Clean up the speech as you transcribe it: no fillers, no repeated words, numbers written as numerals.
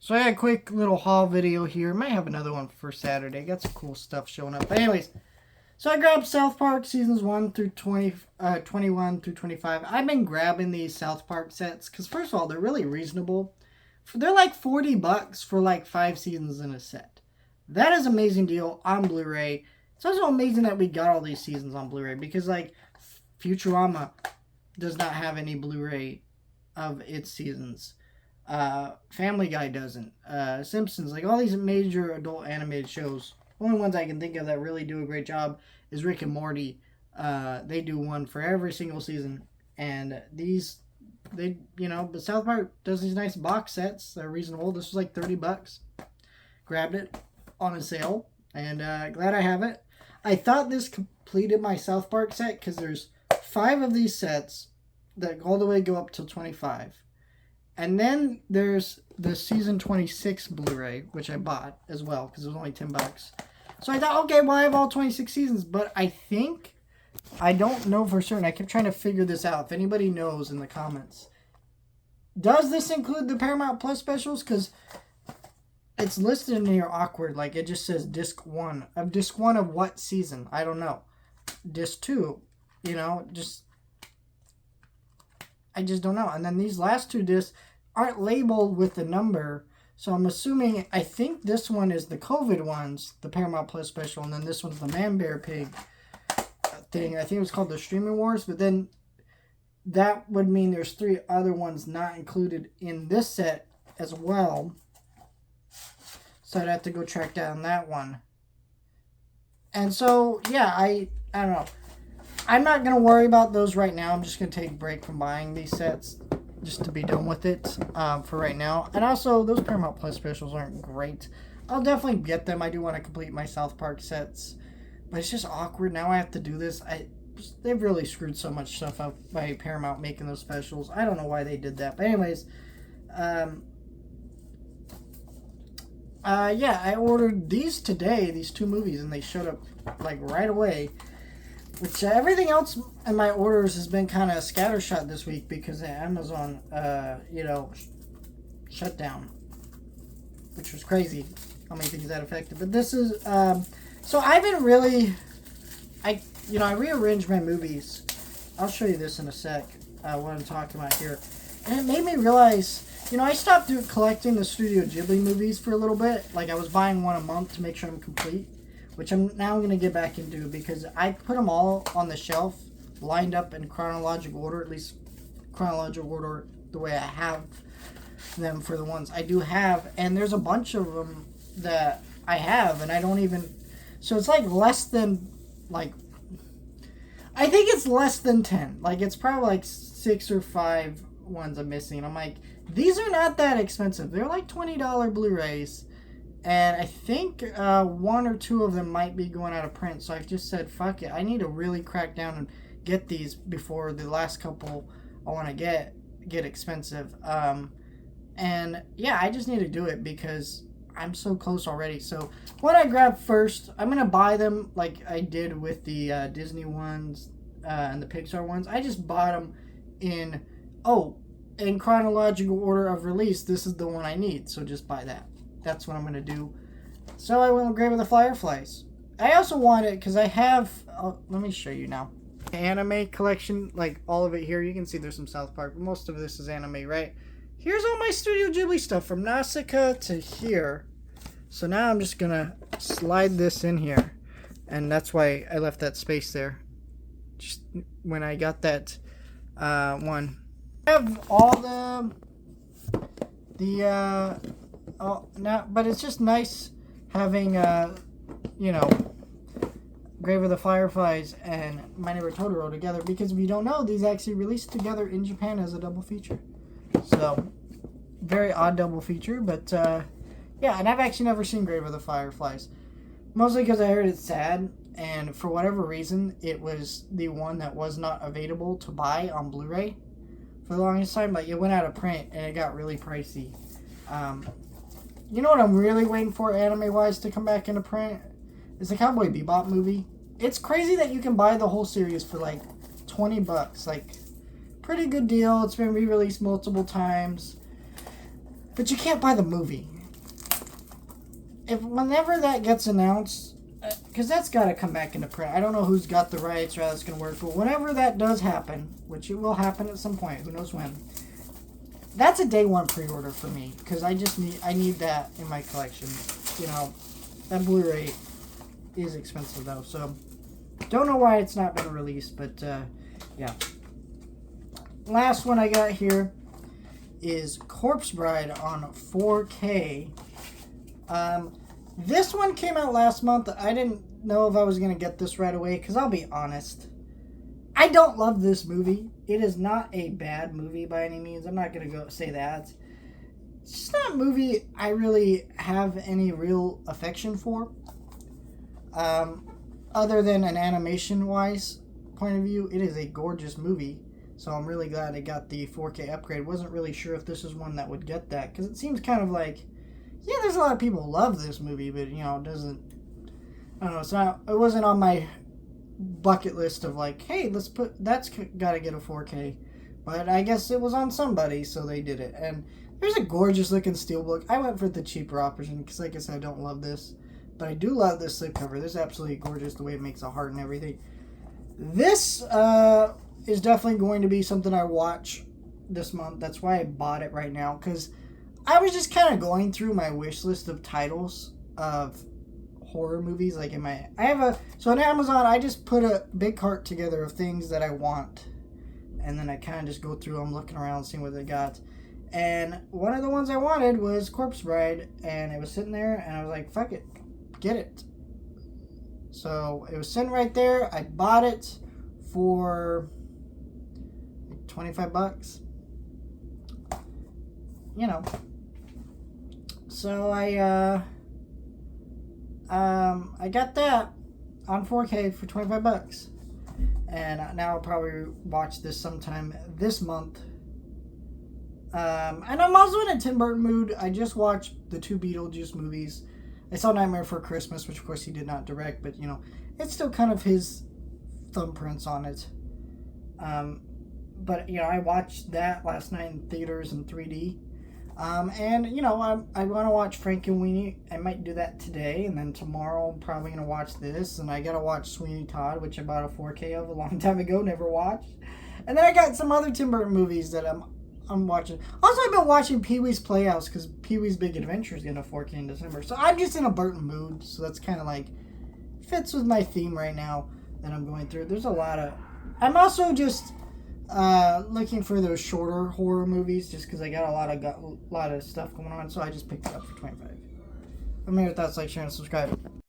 So I got a quick little haul video here. Might have another one for Saturday. Got some cool stuff showing up. But anyways, so I grabbed South Park seasons 1 through 21 through 25. I've been grabbing these South Park sets because first of all, they're really reasonable. They're like $40 for like 5 seasons in a set. That is an amazing deal on Blu-ray. It's also amazing that we got all these seasons on Blu-ray because like Futurama does not have any Blu-ray of its seasons. Family Guy doesn't. Simpsons, like all these major adult animated shows. Only ones I can think of that really do a great job is Rick and Morty. They do one for every single season, and but South Park does these nice box sets. They're reasonable. This was like $30. Grabbed it on a sale, and glad I have it. I thought this completed my South Park set because there's 5 of these sets that all the way go up till 25. And then there's the season 26 Blu-ray, which I bought as well because it was only $10. So I thought, okay, well, I have all 26 seasons, but I don't know for certain. I kept trying to figure this out. If anybody knows in the comments, does this include the Paramount Plus specials? Because it's listed in here awkward. Like it just says disc 1. Of disc 1 of what season? I don't know. Disc 2, I just don't know. And then these last 2 discs aren't labeled with the number. So I'm assuming, I think this one is the COVID ones, the Paramount Plus special. And then this one's the Man Bear Pig thing. I think it was called the Streaming Wars. But then that would mean there's 3 other ones not included in this set as well. So I'd have to go track down that one. And so, yeah, I don't know. I'm not going to worry about those right now. I'm just going to take a break from buying these sets just to be done with it for right now. And also, those Paramount Plus specials aren't great. I'll definitely get them. I do want to complete my South Park sets. But it's just awkward. Now I have to do this. They've really screwed so much stuff up by Paramount making those specials. I don't know why they did that. But anyways, I ordered these today, these 2 movies, and they showed up like right away. Which everything else in my orders has been kind of scattershot this week because of Amazon, shut down, which was crazy how many things that affected. But this is, so I've been really, I rearranged my movies. I'll show you this in a sec, what I'm talking about here. And it made me realize, I stopped collecting the Studio Ghibli movies for a little bit. Like I was buying one a month to make sure I'm complete. Which I'm now going to get back into because I put them all on the shelf, lined up in chronological order, at least chronological order the way I have them for the ones I do have. And there's a bunch of them that I have, and I don't even... So it's like less than, I think it's less than 10. Like, it's probably like 6 or 5 ones I'm missing. I'm like, these are not that expensive. They're like $20 Blu-rays. And I think 1 or 2 of them might be going out of print. So I've just said, fuck it. I need to really crack down and get these before the last couple I want to get expensive. And yeah, I just need to do it because I'm so close already. So what I grabbed first, I'm going to buy them like I did with the Disney ones and the Pixar ones. I just bought them in chronological order of release. This is the one I need. So just buy that. That's what I'm going to do. So I went with Grave of the Fireflies. I also want it because I have... let me show you now. Anime collection, like all of it here. You can see there's some South Park. But most of this is anime, right? Here's all my Studio Ghibli stuff from Nausicaa to here. So now I'm just going to slide this in here. And that's why I left that space there. Just when I got that one. I have all but it's just nice having, Grave of the Fireflies and My Neighbor Totoro together because if you don't know, these actually released together in Japan as a double feature. So, very odd double feature, but, and I've actually never seen Grave of the Fireflies. Mostly because I heard it's sad, and for whatever reason, it was the one that was not available to buy on Blu-ray for the longest time. Like, it went out of print, and it got really pricey. You know what I'm really waiting for anime-wise to come back into print? It's a Cowboy Bebop movie. It's crazy that you can buy the whole series for like $20. Like, pretty good deal. It's been re-released multiple times. But you can't buy the movie. whenever that gets announced, because that's got to come back into print. I don't know who's got the rights or how that's going to work, but whenever that does happen, which it will happen at some point, who knows when, that's a day one pre-order for me, because I need that in my collection. You know, that Blu-ray is expensive though, so don't know why it's not been released, but yeah. Last one I got here is Corpse Bride on 4K. This one came out last month. I didn't know if I was going to get this right away, because I'll be honest, I don't love this movie. It is not a bad movie by any means. I'm not going to go say that. It's just not a movie I really have any real affection for. Other than an animation-wise point of view, it is a gorgeous movie. So I'm really glad it got the 4K upgrade. Wasn't really sure if this is one that would get that, because it seems kind of like, yeah, there's a lot of people who love this movie, but, you know, it doesn't, I don't know, it wasn't on my bucket list of like, hey, that's got to get a 4K. But I guess it was on somebody, so they did it. And there's a gorgeous looking steelbook. I went for the cheaper option, because like I said, I don't love this. But I do love this slipcover. This is absolutely gorgeous, the way it makes a heart and everything. This is definitely going to be something I watch this month. That's why I bought it right now, because I was just kind of going through my wish list of titles of horror movies. Like so on Amazon, I just put a big cart together of things that I want. And then I kind of just go through them, looking around, seeing what they got. And one of the ones I wanted was Corpse Bride, and it was sitting there, and I was like, fuck it, get it. So it was sitting right there. I bought it for $25. You know. So I got that on 4K for $25. And now I'll probably watch this sometime this month. And I'm also in a Tim Burton mood. I just watched the 2 Beetlejuice movies. I saw Nightmare Before Christmas, which of course he did not direct, but you know, it's still kind of his thumbprints on it. But you know, I watched that last night in theaters in 3D. And you know, I want to watch Frankenweenie. I might do that today, and then tomorrow I'm probably gonna watch this, and I gotta watch Sweeney Todd, which I bought a 4K of a long time ago, never watched. And then I got some other Tim Burton movies that I'm watching. Also, I've been watching Pee-wee's Playhouse, because Pee-wee's Big Adventure is getting a 4K in December. So I'm just in a Burton mood, so that's kind of like fits with my theme right now that I'm going through. There's a lot of. I'm also just looking for those shorter horror movies, just because I got a lot of stuff going on. So I just picked it up for $25. Let me know your thoughts, like, share, and subscribe.